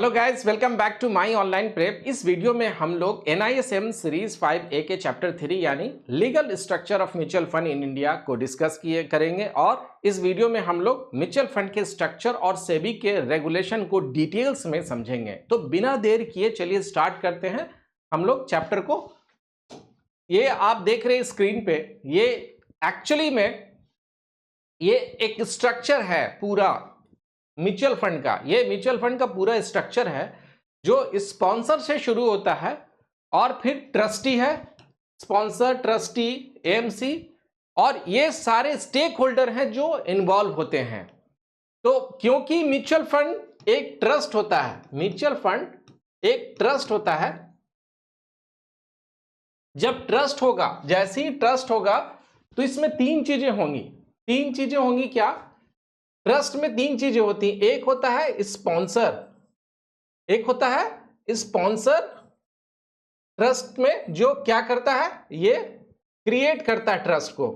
Hello guys, welcome back to my online prep. इस video में हम लोग NISM सीरीज 5A के चैप्टर 3 यानी legal structure of mutual fund in India को डिस्कस करेंगे और इस वीडियो में हम लोग म्यूचुअल फंड के स्ट्रक्चर और सेबी के रेगुलेशन को डिटेल्स में समझेंगे। तो बिना देर किए चलिए स्टार्ट करते हैं हम लोग चैप्टर को। ये आप देख रहे हैं स्क्रीन पे, ये एक्चुअली में ये एक स्ट्रक्चर है पूरा म्यूचुअल फंड का। ये म्यूचुअल फंड का पूरा स्ट्रक्चर है जो स्पॉन्सर से शुरू होता है और फिर ट्रस्टी है, स्पॉन्सर, ट्रस्टी, AMC और ये सारे स्टेक होल्डर हैं जो इन्वॉल्व होते हैं। तो क्योंकि म्यूचुअल फंड एक ट्रस्ट होता है, म्यूचुअल फंड एक ट्रस्ट होता है, जब ट्रस्ट होगा, जैसे ही ट्रस्ट होगा तो इसमें तीन चीजें होंगी। क्या? ट्रस्ट में तीन चीजें होती हैं। एक होता है स्पॉन्सर, ट्रस्ट में जो क्या करता है, ये क्रिएट करता है, ट्रस्ट को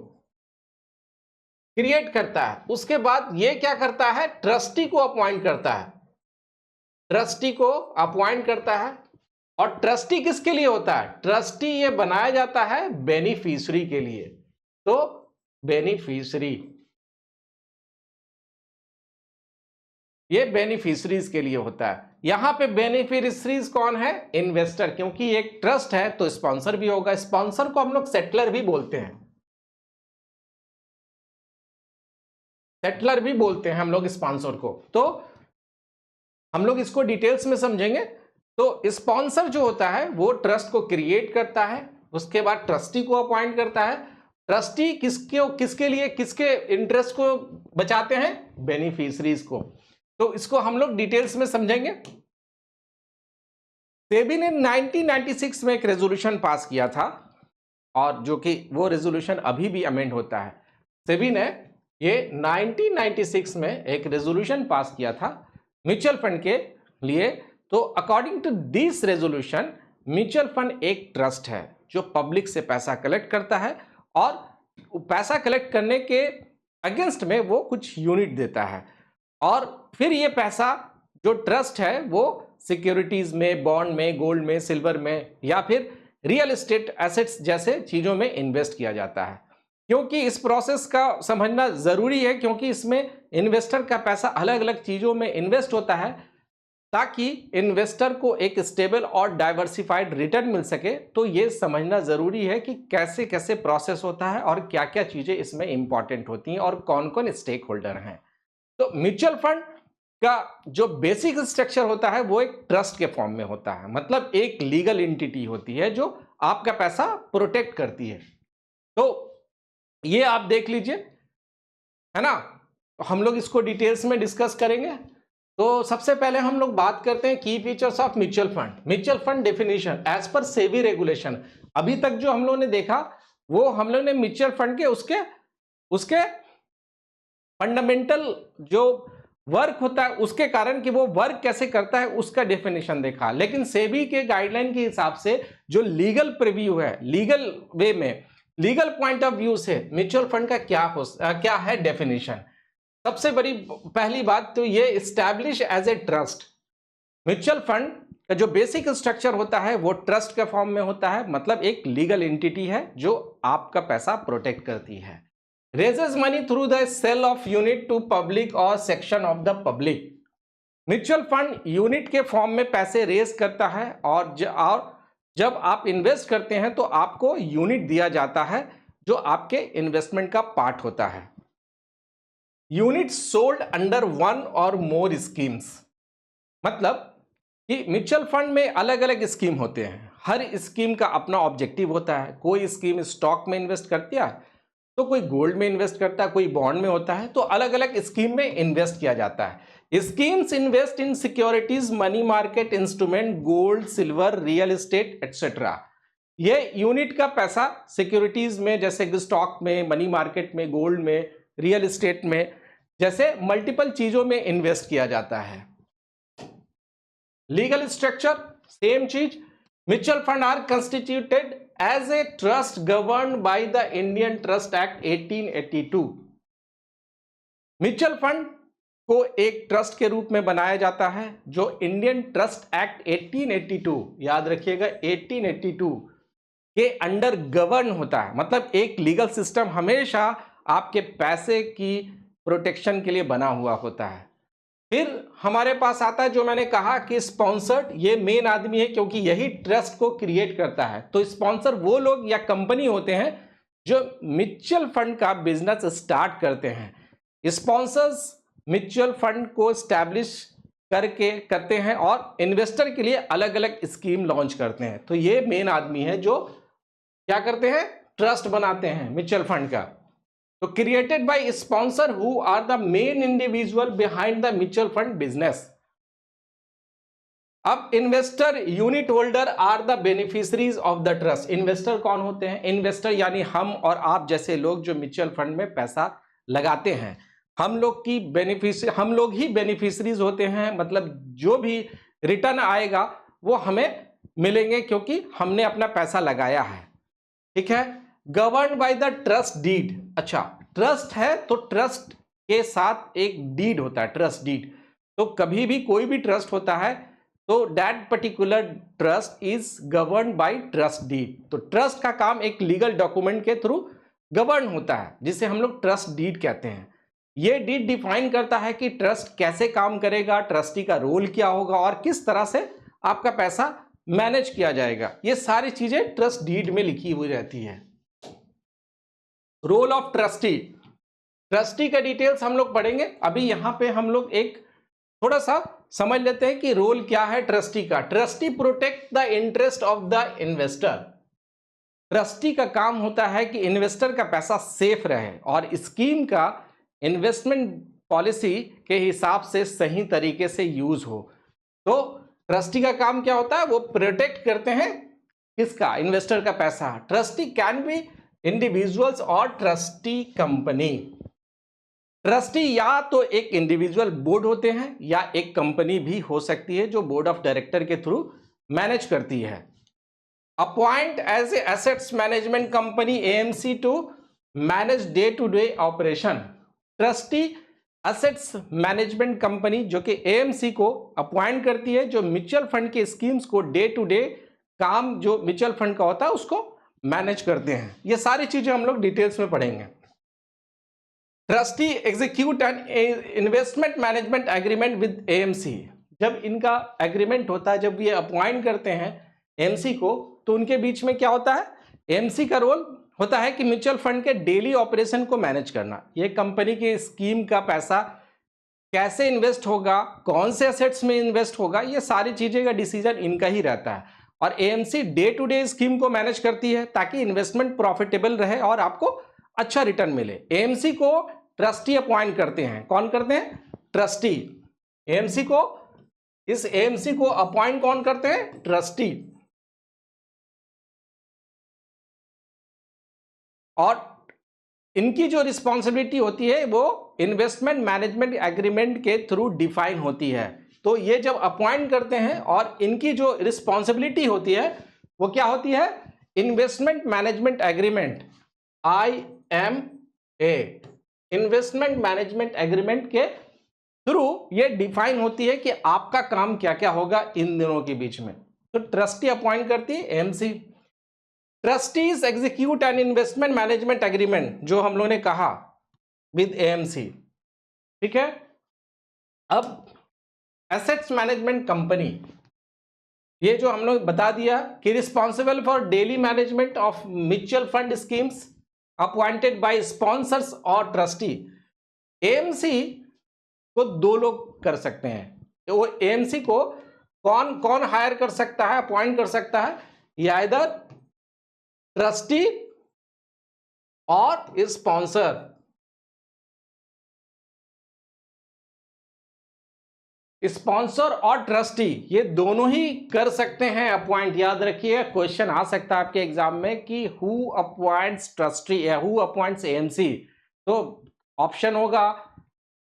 क्रिएट करता है। उसके बाद ये क्या करता है, ट्रस्टी को अपॉइंट करता है। और ट्रस्टी किसके लिए होता है? ट्रस्टी ये बनाया जाता है बेनिफिशियरी के लिए। तो ये बेनिफिशरीज के लिए होता है। यहां पे बेनिफिशरीज कौन है? इन्वेस्टर। क्योंकि एक ट्रस्ट है तो स्पॉन्सर भी होगा। स्पॉन्सर को हम लोग सेटलर भी बोलते हैं, हम लोग स्पॉन्सर को। तो हम लोग इसको डिटेल्स में समझेंगे। तो स्पॉन्सर जो होता है वो ट्रस्ट को क्रिएट करता है, उसके बाद ट्रस्टी को अपॉइंट करता है। ट्रस्टी किसके लिए, किसके इंटरेस्ट को बचाते हैं? बेनिफिशरीज को। तो इसको हम लोग डिटेल्स में समझेंगे। सेबी ने 1996 में एक रेजोल्यूशन पास किया था और जो कि वो रेजोल्यूशन अभी भी अमेंड होता है। सेबी ने ये 1996 में एक रेजोल्यूशन पास किया था म्यूचुअल फंड के लिए। तो according to this resolution, mutual fund एक ट्रस्ट है जो पब्लिक से पैसा कलेक्ट करता है और पैसा कलेक्ट करने के अगेंस्ट में वो कुछ यूनिट देता है और फिर ये पैसा जो ट्रस्ट है वो सिक्योरिटीज में, बॉन्ड में, गोल्ड में, सिल्वर में या फिर रियल एस्टेट एसेट्स जैसे चीजों में इन्वेस्ट किया जाता है। क्योंकि इस प्रोसेस का समझना जरूरी है, क्योंकि इसमें इन्वेस्टर का पैसा अलग अलग चीजों में इन्वेस्ट होता है ताकि इन्वेस्टर को एक स्टेबल और डाइवर्सिफाइड रिटर्न मिल सके। तो ये समझना जरूरी है कि कैसे कैसे प्रोसेस होता है और क्या क्या चीजें इसमें इंपॉर्टेंट होती हैं और कौन कौन स्टेक होल्डर हैं। तो म्यूचुअल फंड का जो बेसिक स्ट्रक्चर होता है वो एक ट्रस्ट के फॉर्म में होता है, मतलब एक लीगल एंटिटी होती है जो आपका पैसा प्रोटेक्ट करती है। तो ये आप देख लीजिए, है ना। हम लोग इसको डिटेल्स में डिस्कस करेंगे। तो सबसे पहले हम लोग बात करते हैं की features of mutual fund. Mutual fund definition as per SEBI regulation. अभी तक जो हम लोगों ने देखा वो हम लोग ने म्यूचुअल फंड के उसके फंडामेंटल जो वर्क होता है, उसके कारण कि वो वर्क कैसे करता है उसका डेफिनेशन देखा। लेकिन सेबी के गाइडलाइन के हिसाब से जो लीगल प्रीव्यू है, लीगल वे में, लीगल पॉइंट ऑफ व्यू से म्यूचुअल फंड का क्या है डेफिनेशन। सबसे बड़ी पहली बात तो ये establish as a trust. Mutual fund का जो बेसिक स्ट्रक्चर होता है वो ट्रस्ट के फॉर्म में होता है, मतलब एक लीगल एंटिटी है जो आपका पैसा प्रोटेक्ट करती है। raises money through the sale of unit to public or section of the public। Mutual fund unit के फॉर्म में पैसे रेज करता है और जब आप इन्वेस्ट करते हैं तो आपको यूनिट दिया जाता है जो आपके इन्वेस्टमेंट का पार्ट होता है। यूनिट सोल्ड अंडर वन और मोर स्कीम्स, मतलब कि म्यूचुअल फंड में अलग अलग स्कीम होते हैं, हर स्कीम का अपना ऑब्जेक्टिव होता है। कोई स्कीम स्टॉक में इन्वेस्ट करती है तो कोई गोल्ड में इन्वेस्ट करता है, कोई बॉन्ड में होता है। तो अलग अलग स्कीम में इन्वेस्ट किया जाता है। Schemes invest in securities, money market instrument, gold, silver, real estate etcetera. ये यूनिट का पैसा सिक्योरिटीज में जैसे स्टॉक में, मनी मार्केट में, गोल्ड में, रियल एस्टेट में, जैसे मल्टीपल चीजों में इन्वेस्ट किया जाता है। लीगल स्ट्रक्चर सेम चीज। Mutual fund are constituted as a trust governed by the Indian Trust Act 1882। Mutual fund को एक ट्रस्ट के रूप में बनाया जाता है जो इंडियन ट्रस्ट एक्ट 1882, याद रखिएगा 1882 के अंडर गवर्न होता है। मतलब एक लीगल सिस्टम हमेशा आपके पैसे की प्रोटेक्शन के लिए बना हुआ होता है। फिर हमारे पास आता है जो मैंने कहा कि स्पॉन्सर्ड, ये मेन आदमी है क्योंकि यही ट्रस्ट को क्रिएट करता है। तो स्पॉन्सर वो लोग या कंपनी होते हैं जो म्यूचुअल फंड का बिजनेस स्टार्ट करते हैं। स्पॉन्सर्स म्यूचुअल फंड को स्टैब्लिश करते हैं और इन्वेस्टर के लिए अलग अलग स्कीम लॉन्च करते हैं। तो ये मेन आदमी है जो क्या करते हैं, ट्रस्ट बनाते हैं म्यूचुअल फंड का। तो created by sponsor who are the main individual behind the mutual fund business. अब investor unit holder are the beneficiaries of the trust. Investor कौन होते हैं? इन्वेस्टर यानी हम और आप जैसे लोग जो म्यूचुअल फंड में पैसा लगाते हैं। हम लोग ही बेनिफिशरीज होते हैं। मतलब जो भी रिटर्न आएगा वो हमें मिलेंगे क्योंकि हमने अपना पैसा लगाया है। ठीक है। Govern by the trust deed. अच्छा, ट्रस्ट है तो ट्रस्ट के साथ एक डीड होता है, ट्रस्ट डीड। तो कभी भी कोई भी ट्रस्ट होता है तो that particular trust is govern by trust deed. तो ट्रस्ट का काम एक लीगल डॉक्यूमेंट के थ्रू गवर्न होता है जिसे हम लोग ट्रस्ट डीड कहते हैं। ये डीड डिफाइन करता है कि ट्रस्ट कैसे काम करेगा, ट्रस्टी का रोल क्या होगा और किस तरह से आपका पैसा मैनेज किया जाएगा। ये सारी चीजें ट्रस्ट डीड में लिखी हुई रहती है। रोल ऑफ ट्रस्टी, ट्रस्टी का डिटेल्स हम लोग पढ़ेंगे। अभी यहां पे हम लोग एक थोड़ा सा समझ लेते हैं कि रोल क्या है ट्रस्टी का। Trustee protect the interest of the investor. Trustee का काम होता है कि इन्वेस्टर का पैसा सेफ रहे और स्कीम का इन्वेस्टमेंट पॉलिसी के हिसाब से सही तरीके से यूज हो। तो ट्रस्टी का काम क्या होता है? वो प्रोटेक्ट करते हैं किसका? इन्वेस्टर का पैसा। ट्रस्टी कैन बी इंडिविजुअल्स और ट्रस्टी कंपनी। ट्रस्टी या तो एक इंडिविजुअल बोर्ड होते हैं या एक कंपनी भी हो सकती है जो बोर्ड ऑफ डायरेक्टर के थ्रू मैनेज करती है। Appoint as a assets management company AMC to manage day to day operation. Trustee assets management company जो कि एएमसी को अपॉइंट करती है जो म्यूचुअल फंड के स्कीम्स को डे टू डे काम जो म्यूचुअल फंड का होता है उसको मैनेज करते हैं। ये सारी चीजें हम लोग डिटेल्स में पढ़ेंगे। Trustee execute an investment management agreement with AMC. जब इनका एग्रीमेंट होता है, जब ये अपॉइंट करते हैं एएमसी को, तो उनके बीच में क्या होता है? एएमसी का रोल होता है कि म्यूचुअल फंड के डेली ऑपरेशन को मैनेज करना। ये कंपनी की स्कीम का पैसा कैसे इन्वेस्ट होगा, कौन से एसेट्स में इन्वेस्ट होगा, ये सारी चीजें का डिसीजन इनका ही रहता है। और AMC day to day scheme को मैनेज करती है ताकि इन्वेस्टमेंट प्रॉफिटेबल रहे और आपको अच्छा रिटर्न मिले। एएमसी को ट्रस्टी अपॉइंट करते हैं। कौन करते हैं? ट्रस्टी। एएमसी को, इस एएमसी को अपॉइंट कौन करते हैं? ट्रस्टी। और इनकी जो रिस्पॉन्सिबिलिटी होती है वो इन्वेस्टमेंट मैनेजमेंट एग्रीमेंट के थ्रू डिफाइन होती है। तो ये जब अपॉइंट करते हैं और इनकी जो रिस्पॉन्सिबिलिटी होती है वो क्या होती है? Investment management agreement, IMA, investment management agreement के थ्रू ये डिफाइन होती है कि आपका काम क्या क्या होगा इन दिनों के बीच में। तो ट्रस्टी अपॉइंट करती है AMC. Trustees execute an investment management agreement, जो हम लोगों ने कहा, विद एएमसी। ठीक है। अब एसेट्स मैनेजमेंट कंपनी, ये जो हम लोग बता दिया कि responsible for daily management of mutual fund schemes appointed by sponsors और ट्रस्टी। एएमसी को दो लोग कर सकते हैं। तो वो एएमसी को कौन कौन हायर कर सकता है, अपॉइंट कर सकता है? या इधर ट्रस्टी और स्पॉन्सर। स्पॉन्सर और ट्रस्टी ये दोनों ही कर सकते हैं अपॉइंट। याद रखिए, क्वेश्चन आ सकता है आपके एग्जाम में कि हु अपॉइंट्स ट्रस्टी या हु अपॉइंट्स एएमसी। तो ऑप्शन होगा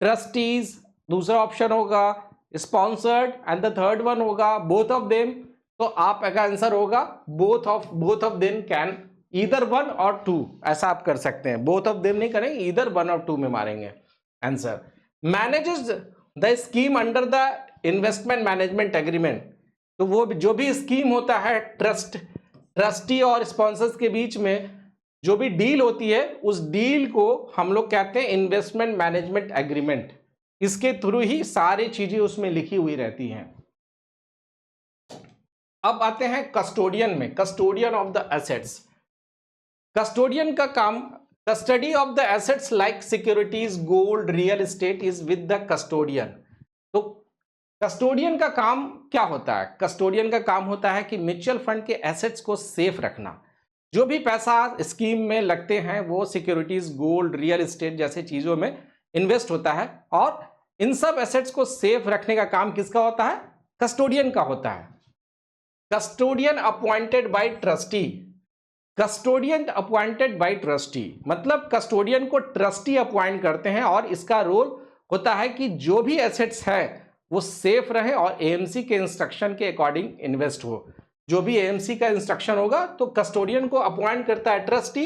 ट्रस्टीज, दूसरा ऑप्शन होगा sponsored and the third one होगा बोथ ऑफ देम। तो आपका आंसर होगा both of them can, either one और टू, ऐसा आप कर सकते हैं। बोथ ऑफ देम नहीं करेंगे, ईदर वन और टू में मारेंगे answer. Manages the scheme under the investment management agreement. तो वो जो भी स्कीम होता है ट्रस्टी और स्पॉन्सर्स के बीच में जो भी डील होती है, उस डील को हम लोग कहते हैं इन्वेस्टमेंट मैनेजमेंट एग्रीमेंट। इसके थ्रू ही सारी चीजें उसमें लिखी हुई रहती हैं। अब आते हैं कस्टोडियन में, custodian of the assets. Custodian का काम, custody of the assets like securities, gold, real estate is with the custodian. तो कस्टोडियन का काम क्या होता है? कस्टोडियन का काम होता है कि म्यूचुअल फंड के एसेट्स को सेफ रखना। जो भी पैसा स्कीम में लगते हैं वो सिक्योरिटीज, गोल्ड, रियल एस्टेट जैसे चीजों में इन्वेस्ट होता है, और इन सब एसेट्स को सेफ रखने का काम किसका होता है? कस्टोडियन का होता है। Custodian appointed by trustee. Custodian appointed by trustee मतलब कस्टोडियन को ट्रस्टी अपॉइंट करते हैं, और इसका रोल होता है कि जो भी एसेट्स है वो सेफ रहे और एएमसी के इंस्ट्रक्शन के अकॉर्डिंग इन्वेस्ट हो। जो भी एएमसी का इंस्ट्रक्शन होगा तो कस्टोडियन को अपॉइंट करता है ट्रस्टी।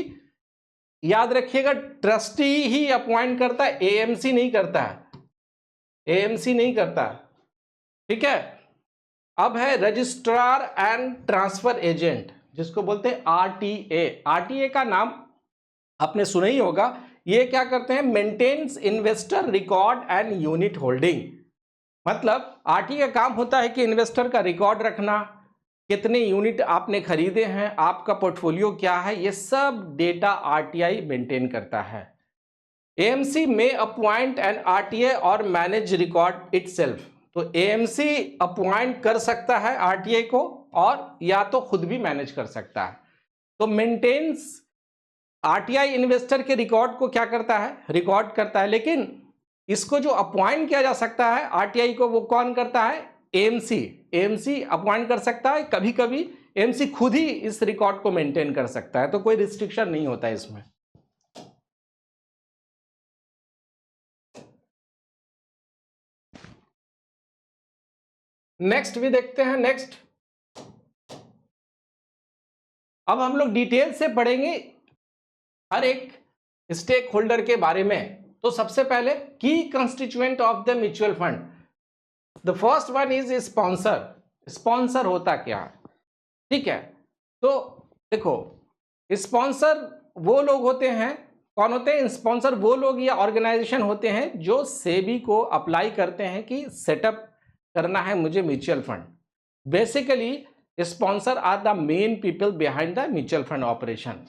याद रखिएगा, ट्रस्टी ही अपॉइंट करता है, एएमसी नहीं करता है, एएमसी नहीं करता। ठीक है। अब है रजिस्ट्रार एंड ट्रांसफर एजेंट, जिसको बोलते हैं आरटीए। आरटीए का नाम आपने सुना ही होगा। ये क्या करते हैं? Maintains investor record and unit holding. मतलब आरटीए का काम होता है कि इन्वेस्टर का रिकॉर्ड रखना, कितने यूनिट आपने खरीदे हैं, आपका पोर्टफोलियो क्या है, ये सब डेटा आरटीआई मेंटेन करता है। एएमसी में अपॉइंट एन आरटीए और मैनेज रिकॉर्ड इटसेल्फ। तो एएमसी अपॉइंट कर सकता है आरटीआई को, और या तो खुद भी मैनेज कर सकता है। तो मेंटेन्स, आरटीआई इन्वेस्टर के रिकॉर्ड को क्या करता है? रिकॉर्ड करता है। लेकिन इसको जो अपॉइंट किया जा सकता है आरटीआई को, वो कौन करता है? एएमसी। एएमसी अपॉइंट कर सकता है। कभी कभी एएमसी खुद ही इस रिकॉर्ड को मेंटेन कर सकता है, तो कोई रिस्ट्रिक्शन नहीं होता है इसमें। नेक्स्ट भी देखते हैं। नेक्स्ट अब हम लोग डिटेल से पढ़ेंगे हर एक स्टेक होल्डर के बारे में। तो सबसे पहले की constituent of the mutual fund, the first one is sponsor. Sponsor होता क्या है? ठीक है, तो देखो, स्पॉन्सर वो लोग होते हैं, कौन होते हैं? स्पॉन्सर वो लोग या ऑर्गेनाइजेशन होते हैं जो सेबी को अप्लाई करते हैं कि सेटअप करना है मुझे mutual fund. Basically sponsor are the main people behind the mutual fund operation.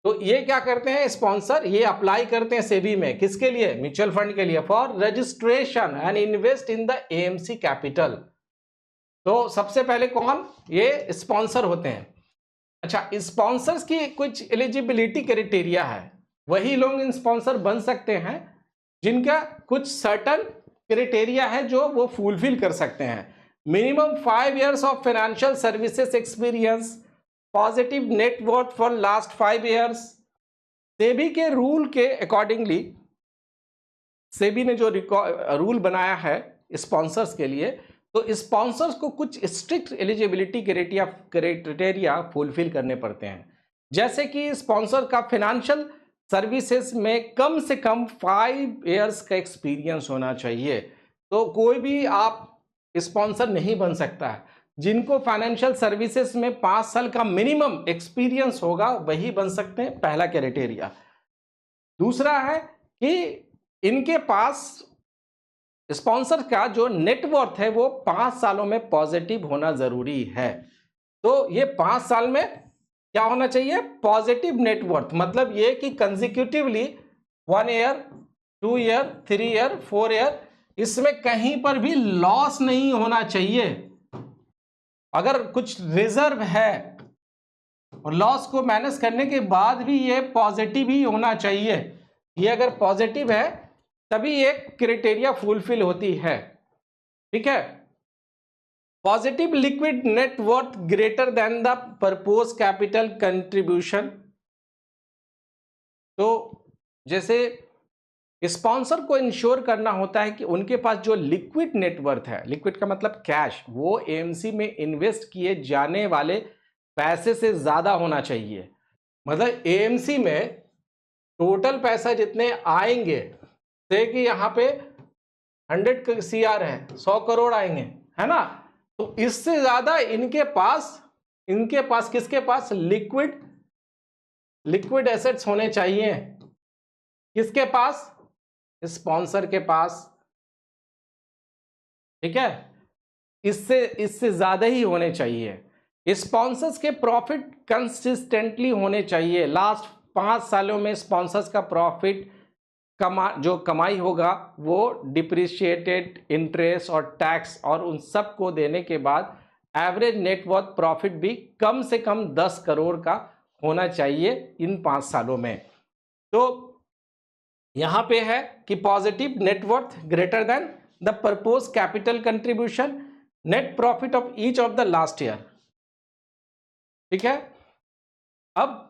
तो ये क्या करते हैं स्पॉन्सर? ये अप्लाई करते हैं सेबी में, किसके लिए? म्यूचुअल फंड के लिए, for registration and invest in the AMC capital. तो सबसे पहले कौन? ये स्पॉन्सर होते हैं। अच्छा, स्पॉन्सर्स की कुछ एलिजिबिलिटी क्राइटेरिया है। वही लोग स्पॉन्सर बन सकते हैं जिनका कुछ सर्टन क्राइटेरिया है जो वो फुलफिल कर सकते हैं। Minimum 5 years of financial services experience, positive net worth for last 5 years। SEBI के रूल के अकॉर्डिंगली, सेबी ने जो रूल बनाया है स्पॉन्सर्स के लिए, तो स्पॉन्सर्स को कुछ स्ट्रिक्ट एलिजिबिलिटी क्राइटेरिया फुलफिल करने पड़ते हैं। जैसे कि स्पॉन्सर का फाइनेंशियल सर्विसेज में कम से कम 5 years का एक्सपीरियंस होना चाहिए। तो कोई भी आप स्पॉन्सर नहीं बन सकता है। जिनको फाइनेंशियल सर्विसेज में 5 साल का मिनिमम एक्सपीरियंस होगा वही बन सकते हैं, पहला क्राइटेरिया। दूसरा है कि इनके पास स्पॉन्सर का जो नेटवर्थ है वो 5 सालों में पॉजिटिव होना जरूरी है। तो ये 5 साल में क्या होना चाहिए? Positive net worth. मतलब ये कि consecutively 1 year, 2 year, 3 year, 4 year, इसमें कहीं पर भी लॉस नहीं होना चाहिए। अगर कुछ रिजर्व है और लॉस को मैनेज करने के बाद भी ये पॉजिटिव ही होना चाहिए। ये अगर पॉजिटिव है तभी एक क्राइटेरिया फुलफिल होती है। ठीक है। Positive liquid net worth greater than the propose capital contribution. तो जैसे स्पॉन्सर को इंश्योर करना होता है कि उनके पास जो लिक्विड नेटवर्थ है, लिक्विड का मतलब कैश, वो एएमसी में इन्वेस्ट किए जाने वाले पैसे से ज्यादा होना चाहिए। मतलब एएमसी में टोटल पैसा जितने आएंगे, से कि यहाँ पे 100 CR है, 100 करोड़ आएंगे, है ना। तो इससे ज्यादा इनके पास किसके पास लिक्विड एसेट्स होने चाहिए, किसके पास, स्पॉन्सर के पास, ठीक है। इससे ज्यादा ही होने चाहिए। स्पॉन्सर्स के प्रॉफिट कंसिस्टेंटली होने चाहिए। लास्ट 5 सालों में स्पॉन्सर्स का प्रॉफिट जो कमाई होगा वो डिप्रिशिएटेड इंटरेस्ट और टैक्स और उन सब को देने के बाद एवरेज नेटवर्थ प्रॉफिट भी कम से कम 10 करोड़ का होना चाहिए इन 5 सालों में। तो यहां पे है कि positive net worth greater than the propose capital contribution net profit of each of the last year, ठीक है। अब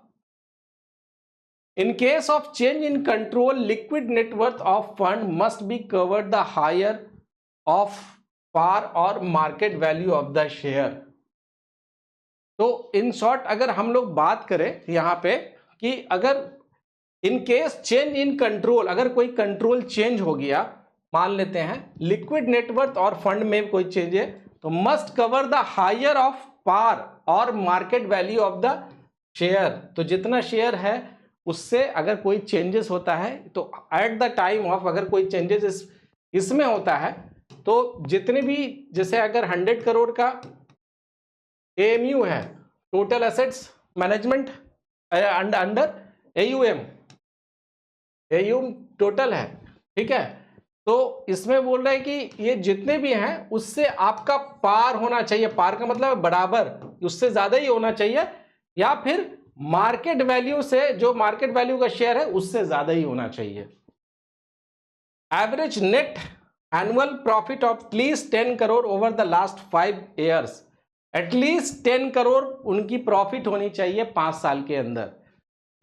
in case of change in control liquid net worth of fund must be covered the higher of par और market value of the share. तो in short अगर हम लोग बात करें यहां पे कि अगर in case change in control, अगर कोई कंट्रोल चेंज हो गया, मान लेते हैं लिक्विड नेटवर्थ और फंड में कोई चेंज है, तो must cover the higher of par और market value of the share. तो जितना शेयर है उससे अगर कोई चेंजेस होता है तो एट द टाइम ऑफ अगर कोई चेंजेस इसमें होता है तो जितने भी, जैसे अगर 100 करोड़ का AMU है, total assets management under AUM total है, ठीक है। तो इसमें बोल रहा है कि ये जितने भी हैं उससे आपका पार होना चाहिए, पार का मतलब बराबर, उससे ज्यादा ही होना चाहिए, या फिर मार्केट वैल्यू से, जो मार्केट वैल्यू का शेयर है उससे ज्यादा ही होना चाहिए। Average net annual profit of at least 10 crore over the last 5 years, at least 10 crore उनकी प्रॉफिट होनी चाहिए 5 साल के अंदर।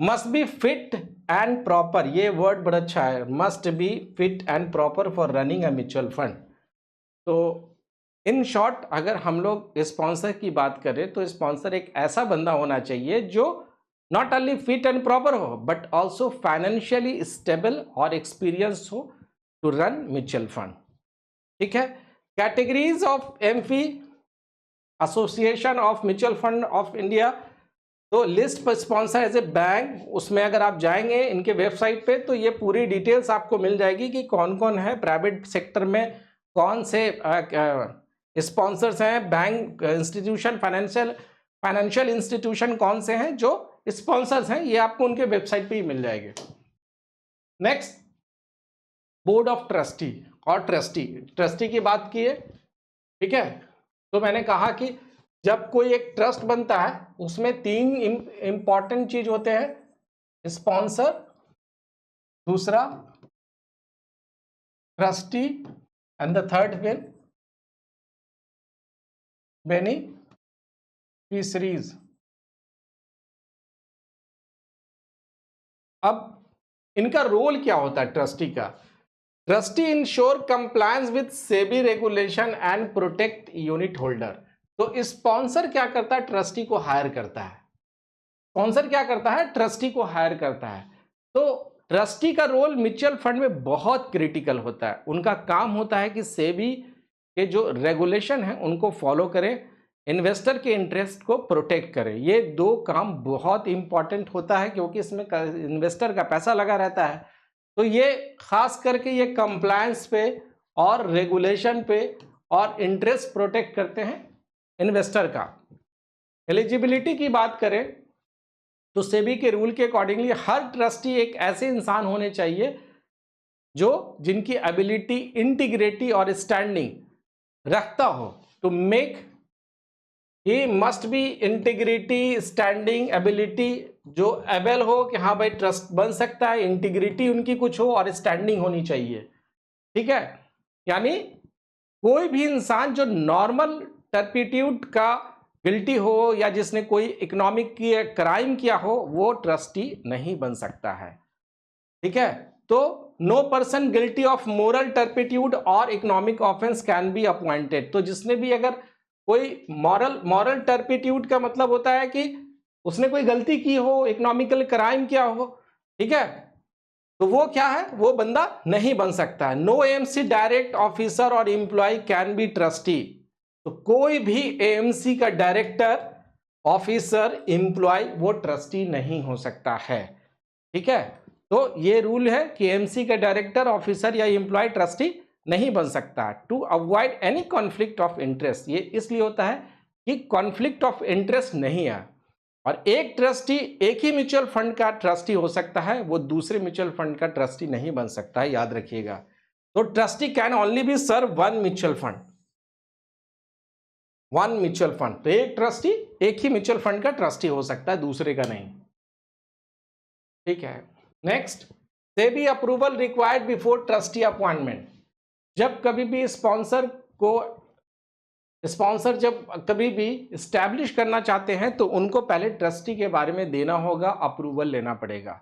Must be fit and proper, ये वर्ड बड़ा अच्छा है, must be fit and proper for running a mutual fund. तो इन शॉर्ट अगर हम लोग स्पॉन्सर की बात करें तो स्पॉन्सर एक ऐसा बंदा होना चाहिए जो not only fit and proper हो बट ऑल्सो फाइनेंशियली स्टेबल और एक्सपीरियंस हो टू रन म्यूचुअल फंड, ठीक है। Categories of AMFI, association of mutual fund of India, तो लिस्ट पर स्पॉन्सर एज ए बैंक, उसमें अगर आप जाएंगे इनके वेबसाइट पे तो ये पूरी डिटेल्स आपको मिल जाएगी कि कौन कौन है प्राइवेट सेक्टर में, कौन से स्पॉन्सर्स हैं, बैंक इंस्टीट्यूशन, फाइनेंशियल इंस्टीट्यूशन कौन से हैं जो स्पॉन्सर्स हैं, ये आपको उनके वेबसाइट पे ही मिल जाएंगे। नेक्स्ट, बोर्ड ऑफ ट्रस्टी और ट्रस्टी की बात की है, ठीक है। तो मैंने कहा कि जब कोई एक ट्रस्ट बनता है उसमें 3 इंपॉर्टेंट चीज होते हैं, स्पॉन्सर, दूसरा trustee and the third will beneficiaries. अब इनका रोल क्या होता है ट्रस्टी का? Trustee ensure compliance with SEBI regulation and protect unit holder. तो स्पॉन्सर क्या करता है? ट्रस्टी को हायर करता है। स्पॉन्सर क्या करता है? ट्रस्टी को हायर करता है। तो ट्रस्टी का रोल म्यूचुअल फंड में बहुत क्रिटिकल होता है। उनका काम होता है कि सेबी के जो रेगुलेशन है उनको फॉलो करें, इन्वेस्टर के इंटरेस्ट को प्रोटेक्ट करें। ये 2 काम बहुत इंपॉर्टेंट होता है क्योंकि इसमें इन्वेस्टर का पैसा लगा रहता है। तो ये खास करके ये कंप्लायंस पे और रेगुलेशन पे और इंटरेस्ट प्रोटेक्ट करते हैं इन्वेस्टर का। एलिजिबिलिटी की बात करें तो सेबी के रूल के अकॉर्डिंगली हर ट्रस्टी एक ऐसे इंसान होने चाहिए जो जिनकी एबिलिटी, इंटीग्रिटी और स्टैंडिंग रखता हो। To make he must be integrity, standing, ability, जो एबल हो कि हाँ भाई ट्रस्ट बन सकता है, इंटीग्रिटी उनकी कुछ हो और स्टैंडिंग होनी चाहिए, ठीक है। यानी कोई भी इंसान जो नॉर्मल टर्पिट्यूड का गिल्टी हो या जिसने कोई इकोनॉमिक की क्राइम किया हो वो ट्रस्टी नहीं बन सकता है, ठीक है। तो no person guilty of moral turpitude और economic offence can be appointed. तो जिसने भी अगर कोई मॉरल टर्पिट्यूड का मतलब होता है कि उसने कोई गलती की हो, इकोनॉमिकल क्राइम किया हो, ठीक है, तो वो क्या है, वो बंदा नहीं बन सकता है। नो एएमसी डायरेक्ट ऑफिसर और एम्प्लॉय कैन बी ट्रस्टी। तो कोई भी एएमसी का डायरेक्टर, ऑफिसर, एम्प्लॉय वो ट्रस्टी नहीं हो सकता है। ठीक है, तो ये रूल है कि एएमसी का डायरेक्टर, ऑफिसर या एम्प्लॉय ट्रस्टी नहीं बन सकता। To avoid any conflict of interest, ये इसलिए होता है कि कॉन्फ्लिक्ट ऑफ इंटरेस्ट नहीं है। और एक ट्रस्टी एक ही म्यूचुअल फंड का ट्रस्टी हो सकता है, वो दूसरे म्यूचुअल फंड का ट्रस्टी नहीं बन सकता है, याद रखिएगा। तो trustee can only be serve one mutual fund, one mutual fund. तो एक ट्रस्टी एक ही म्यूचुअल फंड का ट्रस्टी हो सकता है, दूसरे का नहीं। ठीक है, next, SEBI approval required before trustee appointment. जब कभी भी स्पॉन्सर जब कभी भी इस्टेब्लिश करना चाहते हैं तो उनको पहले ट्रस्टी के बारे में देना होगा, अप्रूवल लेना पड़ेगा।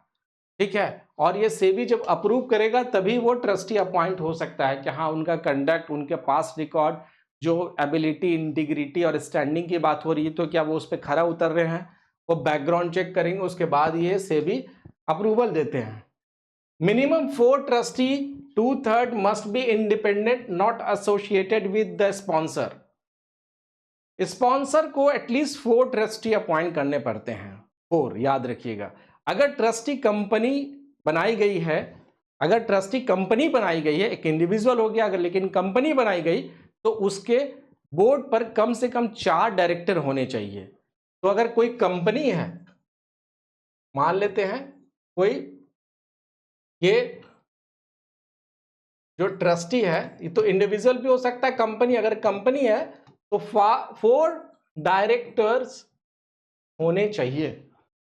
ठीक है, और ये सेबी जब अप्रूव करेगा तभी वो ट्रस्टी अपॉइंट हो सकता है कि हाँ, उनका कंडक्ट, उनके पास रिकॉर्ड, जो एबिलिटी, इंटीग्रिटी और स्टैंडिंग की बात हो रही है तो क्या वो उस पर खरा उतर रहे हैं, वो बैकग्राउंड चेक करेंगे, उसके बाद ये सेबी अप्रूवल देते हैं। Minimum 4 trustee, 2/3 must be independent, not associated with the sponsor. Sponsor को एटलीस्ट 4 ट्रस्टी अपॉइंट करने पड़ते हैं, 4, याद रखिएगा। अगर ट्रस्टी कंपनी बनाई गई है, अगर ट्रस्टी कंपनी बनाई गई है, एक इंडिविजुअल हो गया अगर, लेकिन कंपनी बनाई गई तो उसके बोर्ड पर कम से कम 4 डायरेक्टर होने चाहिए। तो अगर कोई कंपनी है, मान लेते हैं कोई, ये जो ट्रस्टी है, ये तो इंडिविजुअल भी हो सकता है, कंपनी, अगर कंपनी है तो 4 डायरेक्टर्स होने चाहिए,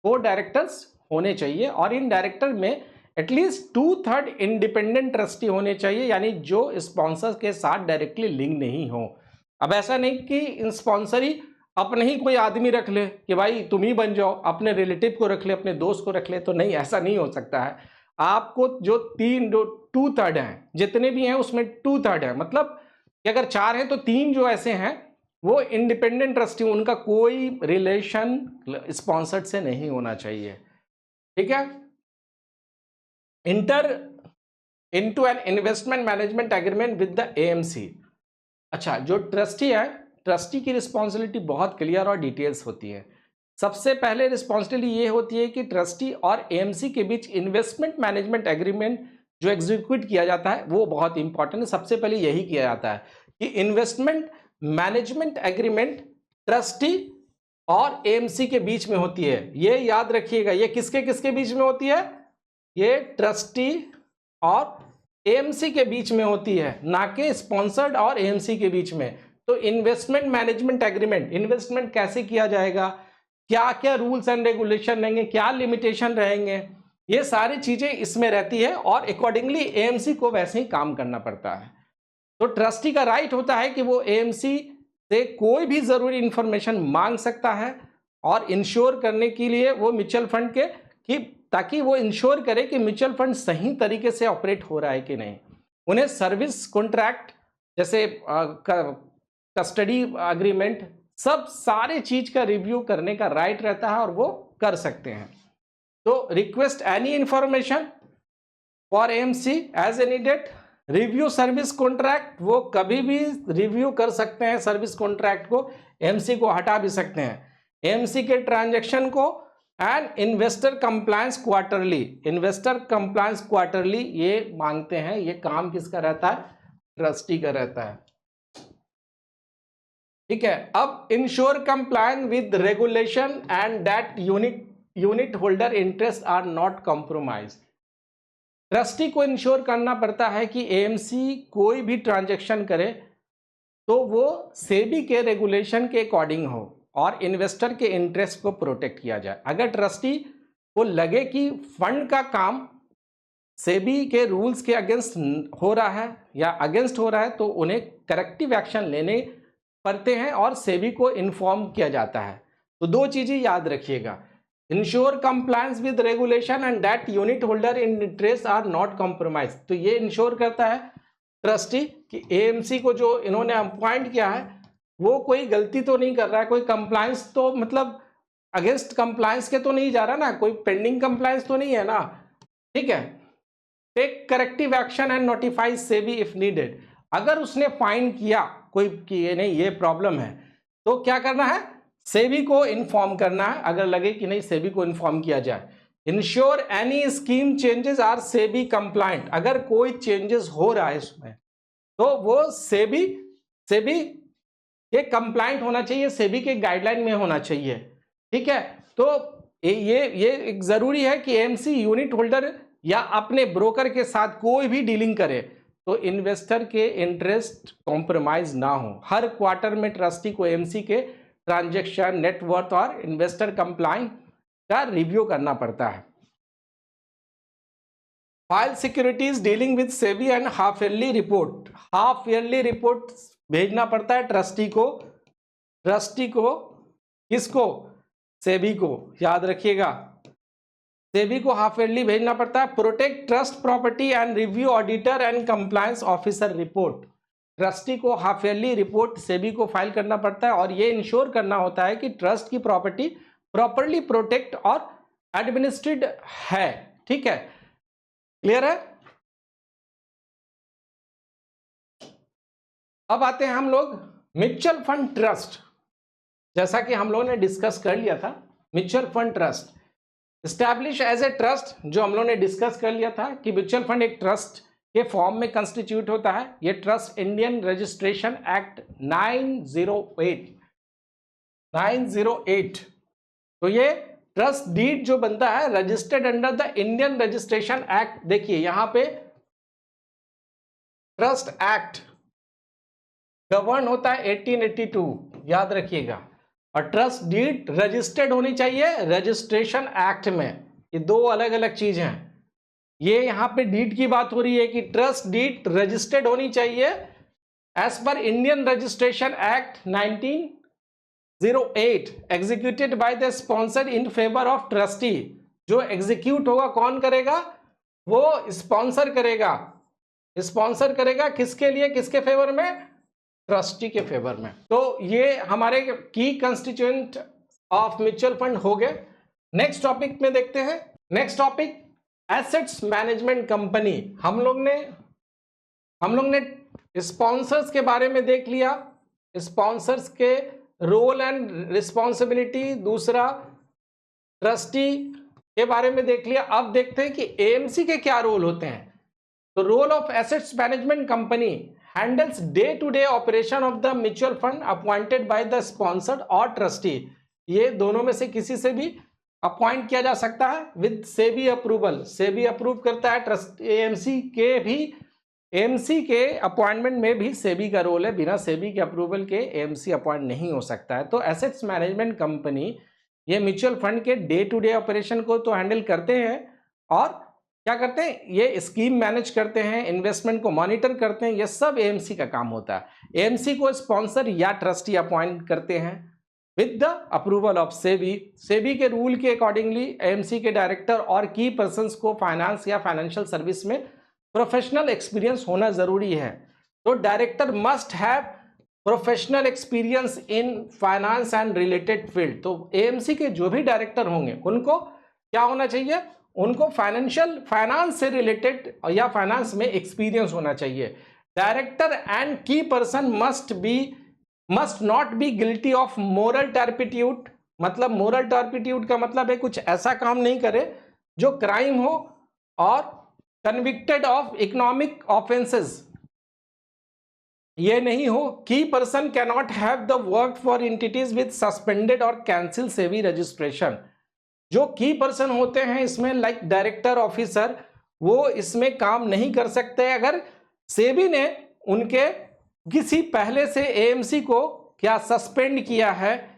4 डायरेक्टर्स होने चाहिए। और इन डायरेक्टर में एटलीस्ट 2/3 इंडिपेंडेंट ट्रस्टी होने चाहिए, यानी जो स्पॉन्सर के साथ डायरेक्टली लिंक नहीं हो। अब ऐसा नहीं कि स्पॉन्सर ही अपने ही कोई आदमी रख ले कि भाई तुम ही बन जाओ, अपने रिलेटिव को रख ले, अपने दोस्त को रख ले, तो नहीं, ऐसा नहीं हो सकता है। आपको जो 2/3 हैं, जितने भी हैं उसमें 2/3 है, मतलब कि अगर 4 हैं तो 3 जो ऐसे हैं वो इंडिपेंडेंट ट्रस्टी, उनका कोई रिलेशन स्पॉन्सर्ड से नहीं होना चाहिए। ठीक है, inter into an investment management agreement with the AMC. अच्छा, जो ट्रस्टी है, ट्रस्टी की रिस्पॉन्सिबिलिटी बहुत क्लियर और डिटेल्स होती है। सबसे पहले रिस्पॉन्सिबिलिटी ये होती है कि ट्रस्टी और एएमसी के बीच इन्वेस्टमेंट मैनेजमेंट एग्रीमेंट जो एग्जीक्यूट किया जाता है वो बहुत इंपॉर्टेंट है। सबसे पहले यही किया जाता है कि इन्वेस्टमेंट मैनेजमेंट एग्रीमेंट ट्रस्टी और एएमसी के बीच में होती है। ये याद रखिएगा, ये किसके किसके बीच में होती है, ये ट्रस्टी और एएमसी के बीच में होती है, ना कि स्पॉन्सर्ड और एएमसी के बीच में। तो इन्वेस्टमेंट मैनेजमेंट एग्रीमेंट, इन्वेस्टमेंट कैसे किया जाएगा, क्या क्या रूल्स एंड रेगुलेशन रहेंगे, क्या लिमिटेशन रहेंगे, ये सारी चीजें इसमें रहती है और अकॉर्डिंगली एएमसी को वैसे ही काम करना पड़ता है। तो ट्रस्टी का राइट होता है कि वो एएमसी से कोई भी जरूरी इंफॉर्मेशन मांग सकता है और इंश्योर करने के लिए वो म्यूचुअल फंड के कि ताकि वो इंश्योर करे कि म्यूचुअल फंड सही तरीके से ऑपरेट हो रहा है कि नहीं। उन्हें सर्विस कॉन्ट्रैक्ट जैसे कस्टडी एग्रीमेंट, सब सारे चीज का रिव्यू करने का राइट रहता है और वो कर सकते हैं। तो request any information for AMC as a needed, review service contract, वो कभी भी रिव्यू कर सकते हैं सर्विस कॉन्ट्रैक्ट को, एएमसी को हटा भी सकते हैं। एएमसी के ट्रांजैक्शन को and investor compliance quarterly, investor compliance quarterly ये मांगते हैं। ये काम किसका रहता है, ट्रस्टी का रहता है। ठीक है, अब ensure compliance with regulation and that unit holder interest are not compromise. Trustee को इंश्योर करना पड़ता है कि एएमसी कोई भी ट्रांजैक्शन करे तो वो सेबी के रेगुलेशन के अकॉर्डिंग हो और इन्वेस्टर के इंटरेस्ट को प्रोटेक्ट किया जाए। अगर ट्रस्टी को लगे कि फंड का काम सेबी के रूल्स के अगेंस्ट हो रहा है या अगेंस्ट हो रहा है तो उन्हें करेक्टिव एक्शन लेने पड़ते हैं और सेबी को इन्फॉर्म किया जाता है। तो 2 चीजें याद रखिएगा, ensure compliance with regulation and that unit holder in interest are not compromise. तो ये इंश्योर करता है ट्रस्टी कि एएमसी को जो इन्होंने अपॉइंट किया है वो कोई गलती तो नहीं कर रहा है, कोई कंप्लायंस तो मतलब अगेंस्ट कंप्लायंस के तो नहीं जा रहा ना, कोई पेंडिंग कंप्लायंस तो नहीं है ना। ठीक है, take corrective action and notify SEBI if needed. अगर उसने फाइंड किया कोई कि ये नहीं ये प्रॉब्लम है तो क्या करना है, सेबी को इन्फॉर्म करना है, अगर लगे कि नहीं सेबी को इन्फॉर्म किया जाए। Ensure any scheme changes are SEBI compliant, अगर कोई चेंजेस हो रहा है इसमें तो वो सेबी के कंप्लायंट होना चाहिए, सेबी के गाइडलाइन में होना चाहिए। ठीक है, तो ये एक जरूरी है कि एएमसी यूनिट होल्डर या अपने ब्रोकर के साथ कोई भी डीलिंग करे तो इन्वेस्टर के इंटरेस्ट कॉम्प्रोमाइज ना हो। हर क्वार्टर में ट्रस्टी को एएमसी के ट्रांजैक्शन, नेटवर्थ और इन्वेस्टर कंप्लायंस का रिव्यू करना पड़ता है। File securities dealing with SEBI and half yearly report, half yearly report भेजना पड़ता है ट्रस्टी को किसको, सेबी को, याद रखिएगा सेबी को हाफ ईयरली भेजना पड़ता है। Protect trust property and review auditor and compliance officer report, trustee को हाफ ईयरली रिपोर्ट सेबी को फाइल करना पड़ता है और ये इंश्योर करना होता है कि ट्रस्ट की प्रॉपर्टी प्रॉपर्ली प्रोटेक्ट और एडमिनिस्ट्रेटेड है। ठीक है, क्लियर है। अब आते हैं हम लोग म्यूचुअल फंड ट्रस्ट, जैसा कि हम लोगों ने डिस्कस कर लिया था। Mutual fund trust establish as a trust, जो हम लोगों ने डिस्कस कर लिया था कि म्यूचुअल फंड एक ट्रस्ट के फॉर्म में कंस्टिट्यूट होता है। ये ट्रस्ट इंडियन रजिस्ट्रेशन एक्ट 908, तो ये ट्रस्ट डीड जो बनता है registered under the Indian registration act. देखिए यहां पे ट्रस्ट एक्ट गवर्न होता है 1882, याद रखिएगा, और ट्रस्ट डीड रजिस्टर्ड होनी चाहिए रजिस्ट्रेशन एक्ट में। ये दो अलग अलग चीज हैं। ये यहां पे डीड की बात हो रही है कि ट्रस्ट डीड रजिस्टर्ड होनी चाहिए as per Indian registration act 1908 executed by the sponsor in favour of trustee. जो एग्जीक्यूट होगा कौन करेगा, वो स्पॉन्सर करेगा किसके लिए, किसके फेवर में, ट्रस्टी के फेवर में। तो ये हमारे की कंस्टिट्यूएंट ऑफ म्यूचुअल फंड हो गए। नेक्स्ट टॉपिक में देखते हैं। Next topic assets management company. हम लोग ने स्पॉन्सर्स के बारे में देख लिया, स्पॉन्सर्स के रोल एंड रिस्पॉन्सिबिलिटी, दूसरा ट्रस्टी के बारे में देख लिया। अब देखते हैं कि एएमसी के क्या रोल होते हैं। तो role of assets management company handles day to day operation of the mutual fund appointed by the sponsored और ट्रस्टी। ये दोनों में से किसी से भी अपॉइंट किया जा सकता है with SEBI approval. SEBI approve करता है ट्रस्ट। एएमसी के अपॉइंटमेंट में भी सेबी का रोल है, बिना सेबी के अप्रूवल के एएमसी अपॉइंट नहीं हो सकता है। तो एसेट्स मैनेजमेंट कंपनी ये म्यूचुअल फंड के डे टू डे ऑपरेशन को तो हैंडल करते हैं और क्या करते हैं, ये स्कीम मैनेज करते हैं, इन्वेस्टमेंट को मॉनिटर करते हैं। ये सब एएमसी का काम होता है। एएमसी को स्पॉन्सर या ट्रस्टी अपॉइंट करते हैं with the approval of SEBI. SEBI के रूल के अकॉर्डिंगली एएमसी के डायरेक्टर और की पर्संस को फाइनेंस या फाइनेंशियल सर्विस में प्रोफेशनल एक्सपीरियंस होना जरूरी है। तो director must have professional experience in finance and related field. तो एएमसी के जो भी डायरेक्टर होंगे उनको क्या होना चाहिए, उनको फाइनेंस से रिलेटेड या फाइनेंस में एक्सपीरियंस होना चाहिए। डायरेक्टर एंड की person must not be guilty of moral turpitude. मतलब मोरल टर्पिट्यूड का मतलब है कुछ ऐसा काम नहीं करे जो क्राइम हो, और कन्विक्टेड ऑफ इकोनॉमिक ऑफेंसेस ये नहीं हो। की person cannot have the work for entities with suspended और कैंसिल सेबी रजिस्ट्रेशन। जो की पर्सन होते हैं इसमें लाइक डायरेक्टर ऑफिसर, वो इसमें काम नहीं कर सकते अगर सेबी ने उनके किसी पहले से एएमसी को क्या सस्पेंड किया है,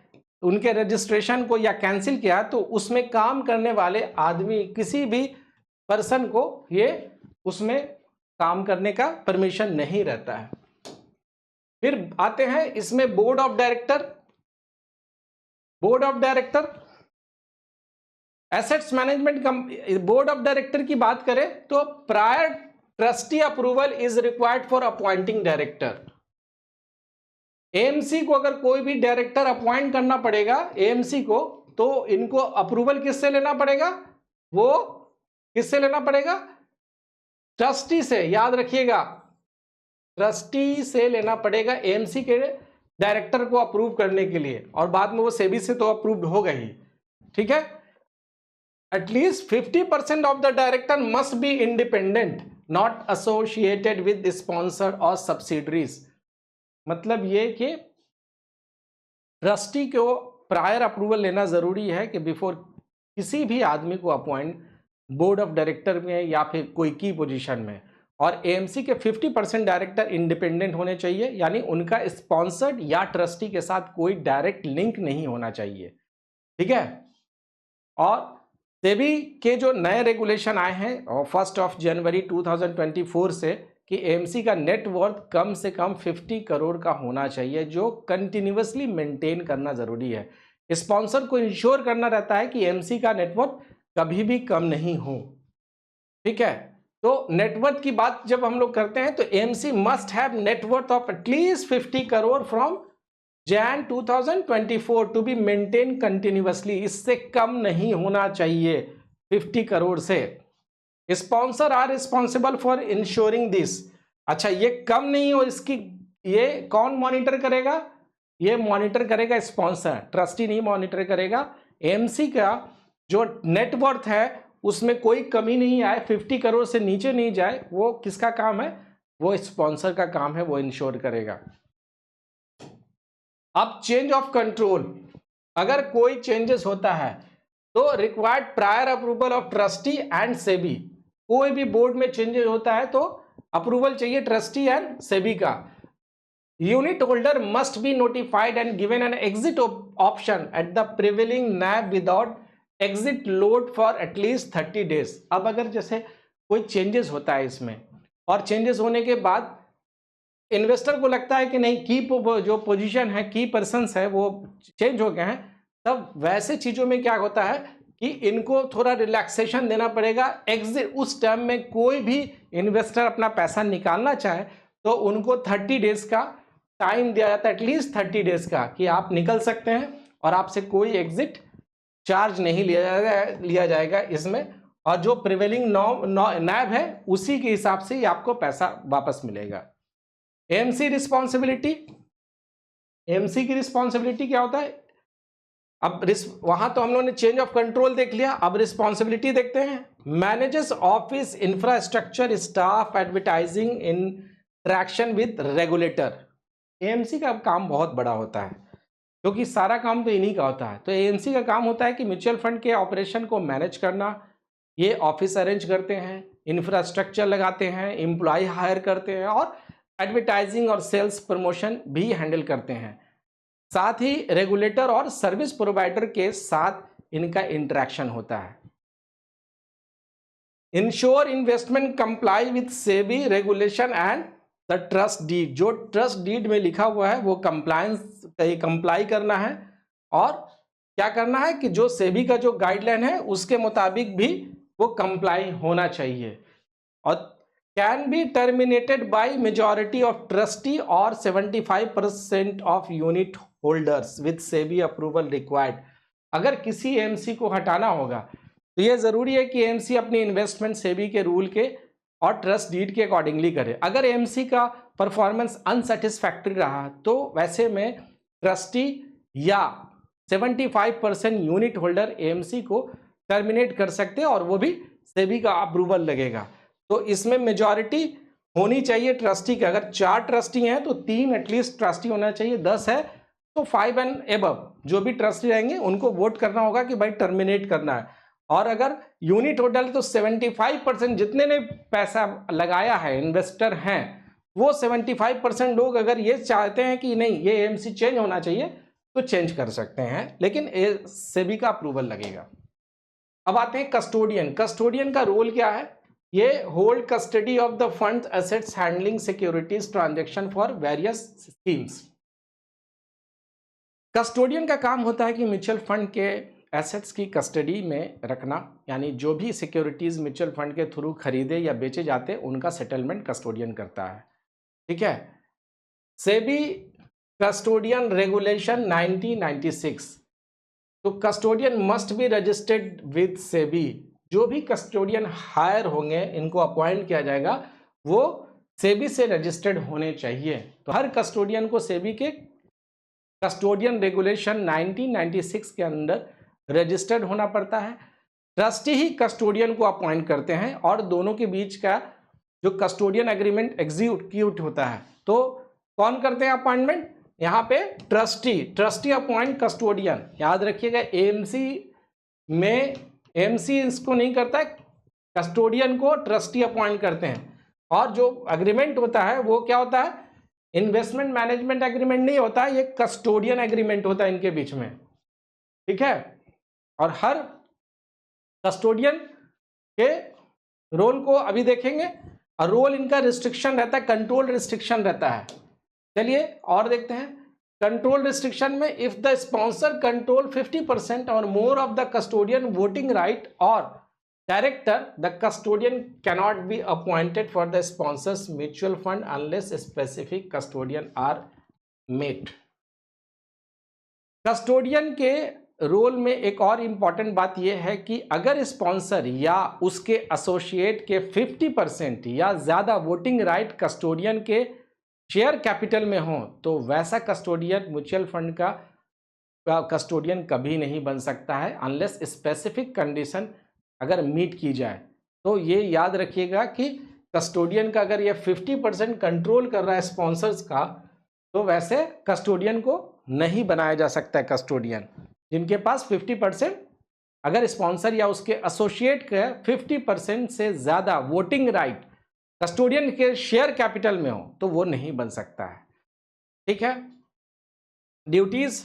उनके रजिस्ट्रेशन को या कैंसिल किया, तो उसमें काम करने वाले आदमी किसी भी पर्सन को ये उसमें काम करने का परमिशन नहीं रहता है। फिर आते हैं इसमें board of director assets management board of director की बात करें तो prior trustee approval is required for appointing director. AMC को अगर कोई भी डायरेक्टर अपॉइंट करना पड़ेगा एएमसी को, तो इनको अप्रूवल किससे लेना पड़ेगा, वो किससे लेना पड़ेगा, ट्रस्टी से, याद रखिएगा, ट्रस्टी से लेना पड़ेगा एएमसी के डायरेक्टर को अप्रूव करने के लिए, और बाद में वो सेबी से तो अप्रूव्ड होगा ही, ठीक है। At least 50% of the director must be independent, not associated with sponsor और सब्सिडरीज। मतलब ये कि ट्रस्टी को प्रायर अप्रूवल लेना जरूरी है कि बिफोर किसी भी आदमी को अपॉइंट बोर्ड ऑफ डायरेक्टर में या फिर कोई की पोजीशन में। और एएमसी के 50% डायरेक्टर इंडिपेंडेंट होने चाहिए, यानी उनका स्पॉन्सर्ड या ट्रस्टी के साथ कोई डायरेक्ट लिंक नहीं होना चाहिए, ठीक है। और सेबी के जो नए रेगुलेशन आए हैं और 1 जनवरी 2024 से, कि एएमसी का नेटवर्थ कम से कम 50 करोड़ का होना चाहिए, जो कंटिन्यूअसली मेंटेन करना जरूरी है। स्पॉन्सर को इंश्योर करना रहता है कि एएमसी का नेटवर्थ कभी भी कम नहीं हो, ठीक है। तो नेटवर्थ की बात जब हम लोग करते हैं तो AMC must have net worth of at least 50 crore from Jan 2024 to be maintain continuously. इससे कम नहीं होना चाहिए 50 करोड़ से। Sponsor are responsible for ensuring this. अच्छा, ये कम नहीं हो, इसकी ये कौन मॉनिटर करेगा? ये मॉनिटर करेगा स्पॉन्सर, ट्रस्टी नहीं मॉनिटर करेगा। एएमसी का जो नेटवर्थ है उसमें कोई कमी नहीं आए, 50 करोड़ से नीचे नहीं जाए, वो किसका काम है? वो स्पॉन्सर का काम है, वो इंश्योर करेगा। अब चेंज ऑफ कंट्रोल, अगर कोई चेंजेस होता है तो required prior approval of trustee and SEBI. कोई भी बोर्ड में चेंजेस होता है तो अप्रूवल चाहिए ट्रस्टी एंड सेबी का। Unit holder must be notified and given an exit option at the prevailing NAV without exit load for at least 30 days. अब अगर जैसे कोई चेंजेस होता है इसमें, और चेंजेस होने के बाद इन्वेस्टर को लगता है कि नहीं, की जो पोजीशन है, की पर्सन्स है वो चेंज हो गए हैं, तब वैसे चीजों में क्या होता है कि इनको थोड़ा रिलैक्सेशन देना पड़ेगा। एग्जिट, उस टाइम में कोई भी इन्वेस्टर अपना पैसा निकालना चाहे तो उनको 30 डेज का टाइम दिया जाता है, एटलीस्ट 30 डेज का, कि आप निकल सकते हैं और आपसे कोई एग्जिट चार्ज नहीं लिया जाएगा इसमें। और जो प्रिवेलिंग नैब है उसी के हिसाब से ही आपको पैसा वापस मिलेगा। एएमसी रिस्पॉन्सिबिलिटी, एएमसी की रिस्पॉन्सिबिलिटी क्या होता है? अब वहां तो हम लोगों ने चेंज ऑफ कंट्रोल देख लिया, अब रिस्पॉन्सिबिलिटी देखते हैं। Managers office infrastructure staff advertising interaction with regulator. AMC का काम बहुत बड़ा होता है क्योंकि सारा काम तो इन्हीं का होता है। तो एएमसी का काम होता है कि म्यूचुअल फंड के ऑपरेशन को मैनेज करना, ये ऑफिस अरेंज करते हैं, इंफ्रास्ट्रक्चर लगाते हैं, एम्प्लॉय हायर करते हैं, और एडवर्टाइजिंग और सेल्स प्रमोशन भी हैंडल करते हैं। साथ ही रेगुलेटर और सर्विस प्रोवाइडर के साथ इनका इंटरेक्शन होता है। Ensure investment comply with SEBI regulation and the trust deed. जो ट्रस्ट डीड में लिखा हुआ है वो कंप्लाई करना है, और क्या करना है कि जो सेबी का जो गाइडलाइन है उसके मुताबिक भी वो कंप्लाई होना चाहिए। और can be terminated by majority of trustee और 75% of unit holders with SEBI approval required. अगर किसी एएमसी को हटाना होगा तो यह जरूरी है कि एएमसी अपनी इन्वेस्टमेंट सेबी के रूल के और ट्रस्ट डीड के अकॉर्डिंगली करे। अगर एएमसी का परफॉर्मेंस अनसेटिस्फैक्टरी रहा तो वैसे में ट्रस्टी या 75% यूनिट होल्डर एएमसी को टर्मिनेट कर सकते हैं, और वो भी सेबी का अप्रूवल लगेगा। तो इसमें मेजॉरिटी होनी चाहिए ट्रस्टी के। अगर 4 ट्रस्टी हैं तो 3 एटलीस्ट ट्रस्टी होना चाहिए, 10 है तो 5 एंड एबव जो भी ट्रस्टी रहेंगे उनको वोट करना होगा कि भाई टर्मिनेट करना है। और अगर यूनिट होल्डर तो 75% जितने ने पैसा लगाया है, इन्वेस्टर हैं, वो 75% लोग अगर ये चाहते हैं कि नहीं ये एएमसी चेंज होना चाहिए तो चेंज कर सकते हैं, लेकिन सेबी का अप्रूवल लगेगा। अब आते हैं कस्टोडियन। कस्टोडियन का रोल क्या है? ये hold custody of the fund assets handling securities transaction for various schemes. Custodian का काम होता है कि म्यूचुअल फंड के एसेट्स की कस्टडी में रखना, यानी जो भी सिक्योरिटीज म्यूचुअल फंड के थ्रू खरीदे या बेचे जाते उनका सेटलमेंट कस्टोडियन करता है, ठीक है। SEBI custodian regulation 1996। तो custodian must be registered with SEBI. जो भी कस्टोडियन हायर होंगे, इनको अपॉइंट किया जाएगा, वो सेबी से रजिस्टर्ड होने चाहिए। तो हर कस्टोडियन को सेबी के कस्टोडियन रेगुलेशन 1996 के अंदर रजिस्टर्ड होना पड़ता है। ट्रस्टी ही कस्टोडियन को अपॉइंट करते हैं और दोनों के बीच का जो कस्टोडियन एग्रीमेंट एग्जीक्यूट होता है। तो कौन करते हैं अपॉइंटमेंट? यहाँ पे ट्रस्टी अपॉइंट कस्टोडियन। याद रखिएगा, एएमसी में एएमसी इसको नहीं करता है, कस्टोडियन को ट्रस्टी अपॉइंट करते हैं। और जो एग्रीमेंट होता है वो क्या होता है? इन्वेस्टमेंट मैनेजमेंट एग्रीमेंट नहीं होता है, ये कस्टोडियन एग्रीमेंट होता है इनके बीच में, ठीक है। और हर कस्टोडियन के रोल को अभी देखेंगे, और रोल इनका रिस्ट्रिक्शन रहता है, कंट्रोल रिस्ट्रिक्शन रहता है। चलिए और देखते हैं। कंट्रोल रिस्ट्रिक्शन में इफ द स्पॉन्सर कंट्रोल 50% और more of the custodian voting right और director, the custodian cannot be appointed for the sponsors mutual fund unless specific custodian are met. Custodian के रोल में एक और इम्पॉर्टेंट बात यह है कि अगर स्पॉन्सर या उसके एसोसिएट के 50% या ज़्यादा वोटिंग राइट कस्टोडियन के शेयर कैपिटल में हो, तो वैसा कस्टोडियन म्यूचुअल फंड का कस्टोडियन कभी नहीं बन सकता है अनलेस स्पेसिफिक कंडीशन अगर मीट की जाए। तो ये याद रखिएगा कि कस्टोडियन का अगर ये 50% कंट्रोल कर रहा है स्पॉन्सर्स का, तो वैसे कस्टोडियन को नहीं बनाया जा सकता है कस्टोडियन। जिनके पास 50%, अगर स्पॉन्सर या उसके एसोसिएट के 50% से ज़्यादा वोटिंग राइट कस्टोडियन के शेयर कैपिटल में हो, तो वो नहीं बन सकता है, ठीक है। Duties: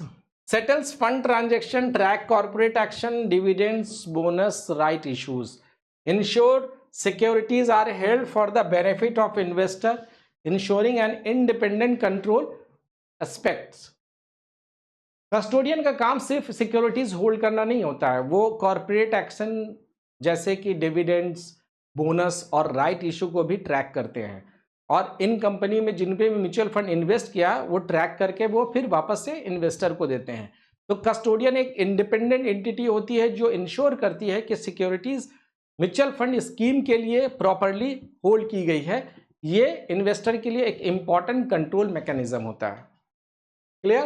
settles fund transaction, track corporate action, dividends, bonus, right issues, ensure securities are held for the benefit of investor, ensuring an independent control aspects. Custodian का काम सिर्फ सिक्योरिटीज होल्ड करना नहीं होता है, वो कॉर्पोरेट एक्शन जैसे कि डिविडेंड्स, बोनस और राइट इशू को भी ट्रैक करते हैं। और इन कंपनी में जिन पे भी म्यूचुअल फंड इन्वेस्ट किया वो ट्रैक करके वो फिर वापस से इन्वेस्टर को देते हैं। तो कस्टोडियन एक इंडिपेंडेंट एंटिटी होती है जो इंश्योर करती है कि सिक्योरिटीज म्यूचुअल फंड स्कीम के लिए प्रॉपरली होल्ड की गई है। ये इन्वेस्टर के लिए एक इंपॉर्टेंट कंट्रोल मैकेनिज्म होता है। क्लियर?